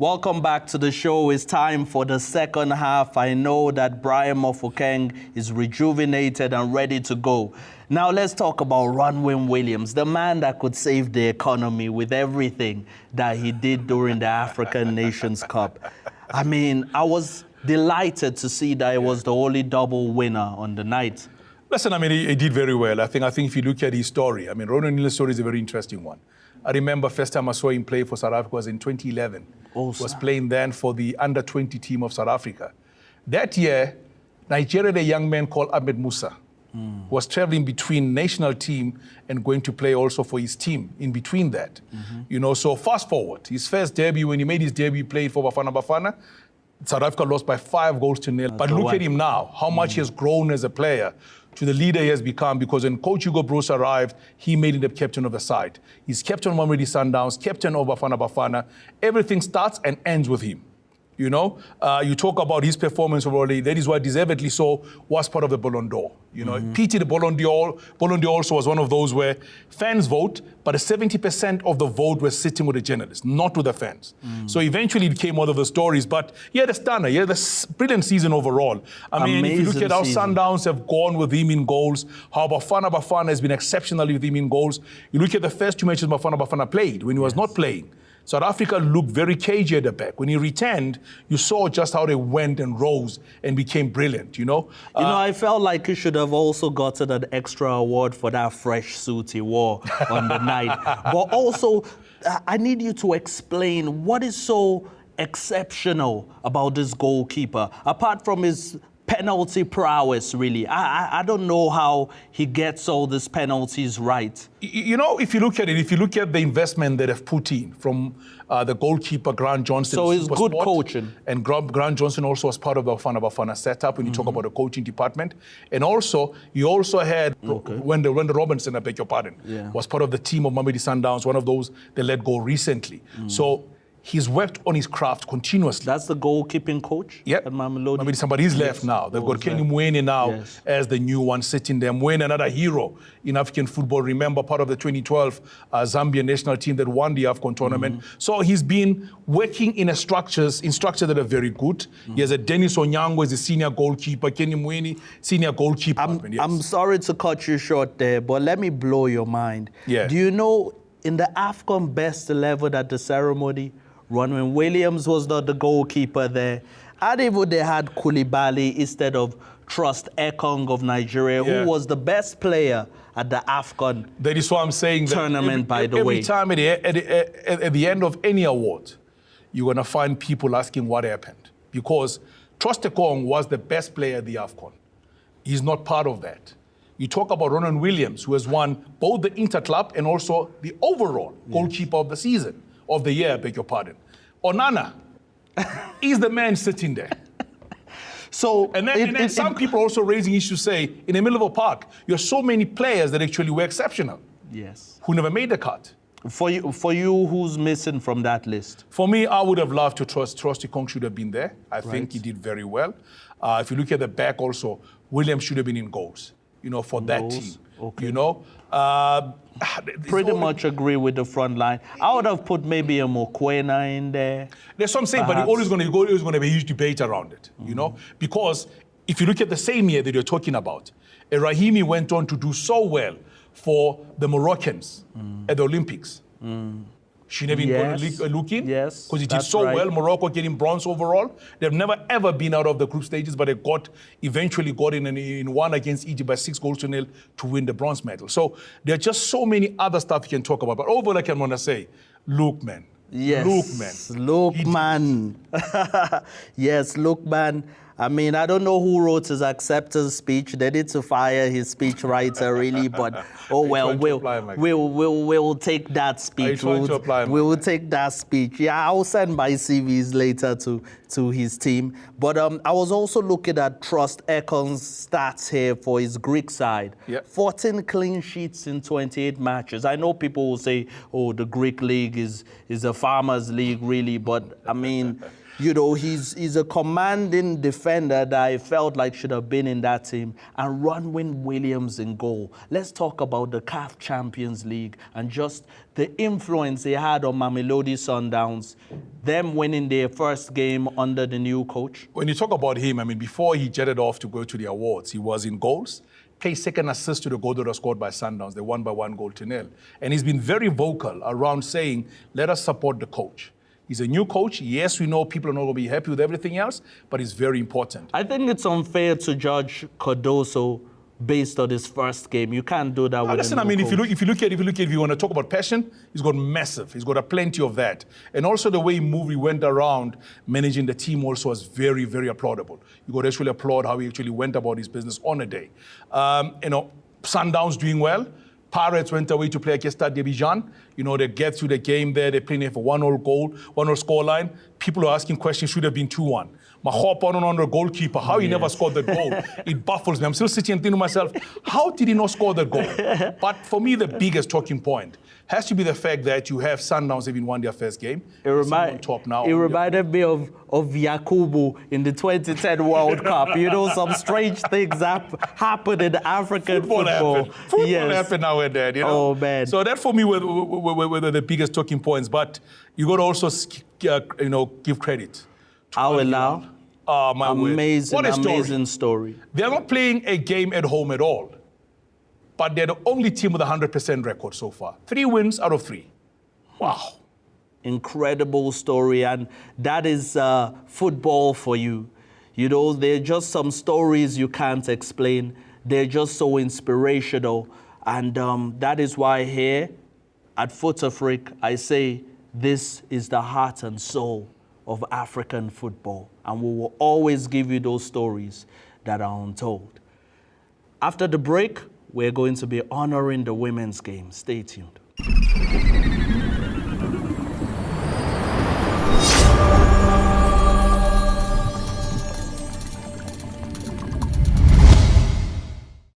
Welcome back to the show. It's time for the second half. I know that Brian Mofokeng is rejuvenated and ready to go. Now let's talk about Ronwen Williams, the man that could save the economy with everything that he did during the African Nations Cup. I mean, I was delighted to see that it was the only double winner on the night. Listen, I mean, he did very well. I think if you look at his story, I mean, Ronwen Williams' story is a very interesting one. I remember first time I saw him play for South Africa was in 2011. Was playing then for the under-20 team of South Africa. That year, Nigeria had a young man called Ahmed Musa, who was traveling between national team and going to play also for his team in between that. You know, so fast forward, his first debut, when he made his debut, he played for Bafana Bafana. South Africa lost by 5-0. But look at him now, how much he has grown as a player to the leader he has become, because when Coach Hugo Bruce arrived, he made him the captain of the side. He's captain of Mamelodi Sundowns, captain of Bafana Bafana. Everything starts and ends with him. You know, you talk about his performance already. That is why deservedly so was part of the Ballon d'Or. You know, PT the Ballon d'Or. Ballon d'Or also was one of those where fans vote, but 70% of the vote was sitting with the journalists, not with the fans. So eventually it became one of the stories. But he had a stunner. He had a brilliant season overall. I mean, if you look at how Sundowns have gone with him in goals, how Bafana has been exceptionally with him in goals. You look at the first two matches Bafana played when he was not playing. South Africa looked very cagey at the back. When he returned, you saw just how they went and rose and became brilliant, you know? I felt like he should have also gotten an extra award for that fresh suit he wore on the night. But also, I need you to explain what is so exceptional about this goalkeeper, apart from his penalty prowess, really. I don't know how he gets all these penalties right. You know, if you look at it, if you look at the investment that they've put in from the goalkeeper, Grant Johnson. So it's good coaching. And Grant Johnson also was part of the Bafana setup when you talk about the coaching department. And also, you also had, when the Robinson, I beg your pardon, was part of the team of Mamelodi Sundowns, one of those they let go recently. So he's worked on his craft continuously. That's the goalkeeping coach at Mamelodi? Somebody's left now. They've got Kenny Mwene now as the new one sitting there. Mwene, another hero in African football. Remember, part of the 2012 Zambian national team that won the Afcon tournament. So he's been working in structures that are very good. He has a Dennis Onyango as a senior goalkeeper, Kenny Mwene, senior goalkeeper. I'm sorry to cut you short there, but let me blow your mind. Do you know, in the Afcon best 11 at the ceremony, Ronwen Williams was not the goalkeeper there. And even they had Koulibaly instead of Trust Ekong of Nigeria, who was the best player at the Afcon that is what I'm saying tournament, by the way. Every time at the end of any award, you're going to find people asking what happened. Because Trust Ekong was the best player at the Afcon. He's not part of that. You talk about Ronwen Williams, who has won both the Interclub and also the overall goalkeeper of the season, of the year, I beg your pardon. Onana is the man sitting there. So, and then some people are also raising issues, say, in the middle of a park, you have so many players that actually were exceptional. Who never made the cut. For you, who's missing from that list? For me, I would have loved to Trust Ekong should have been there. I think he did very well. If you look at the back also, Williams should have been in goals, you know, for that team. You know, pretty much agree with the front line. I would have put maybe a Mokwena in there. That's what I'm saying, but it's always going to be a huge debate around it, you know, because if you look at the same year that you're talking about, Rahimi went on to do so well for the Moroccans at the Olympics. She never been looking because he did so well. Morocco getting bronze overall. They've never ever been out of the group stages, but they eventually got in one against Egypt by 6-0 to win the bronze medal. So there are just so many other stuff you can talk about. But overall, I can want to say, Lookman. Lookman. Yes, Lookman. I mean, I don't know who wrote his acceptance speech. They need to fire his speechwriter, really. But oh well, we'll take that speech. We'll take that speech. Yeah, I'll send my CVs later to his team. But I was also looking at Trust Ekong's stats here for his Greek side. 14 clean sheets in 28 matches. I know people will say, oh, the Greek league is a farmers' league, really. But I mean, You know, he's a commanding defender that I felt like should have been in that team. And Ronwen Williams in goal. Let's talk about the CAF Champions League and just the influence they had on Mamelodi Sundowns, them winning their first game under the new coach. When you talk about him, I mean, before he jetted off to go to the awards, he was in goals, played second assist to the goal that was scored by Sundowns. They won by 1-0. And he's been very vocal around saying, let us support the coach. He's a new coach. Yes, we know people are not going to be happy with everything else, but it's very important. I think it's unfair to judge Cardoso based on his first game. You can't do that with listen, a new coach. if you want to talk about passion, he's got massive. He's got a plenty of that. And also the way he went around managing the team also was very, very applaudable. You got to actually applaud how he actually went about his business on a day. You know, Sundowns doing well. Pirates went away to play against Stade d'Abidjan. You know, they get through the game there. They're playing for 1-0 goal, 1-0 scoreline. People are asking questions, should have been 2-1. Mahopa on the goalkeeper, how he never scored the goal. It baffles me. I'm still sitting and thinking to myself, how did he not score the goal? But for me, the biggest talking point has to be the fact that you have Sundowns having won their first game. It reminded me of Yakubu in the 2010 World Cup. You know, some strange things happen in African football. Football happen now and then, you know. Oh, man. So that for me were the biggest talking points. But you got to also, you know, give credit. Amazing, what a story. amazing story. They're not playing a game at home at all. But they're the only team with a 100% record so far. 3 wins out of 3. Wow. Incredible story. And that is football for you. You know, they're just some stories you can't explain. They're just so inspirational. And that is why here at Fut-Afrique, I say this is the heart and soul of African football. And we will always give you those stories that are untold. After the break, we're going to be honoring the women's game. Stay tuned.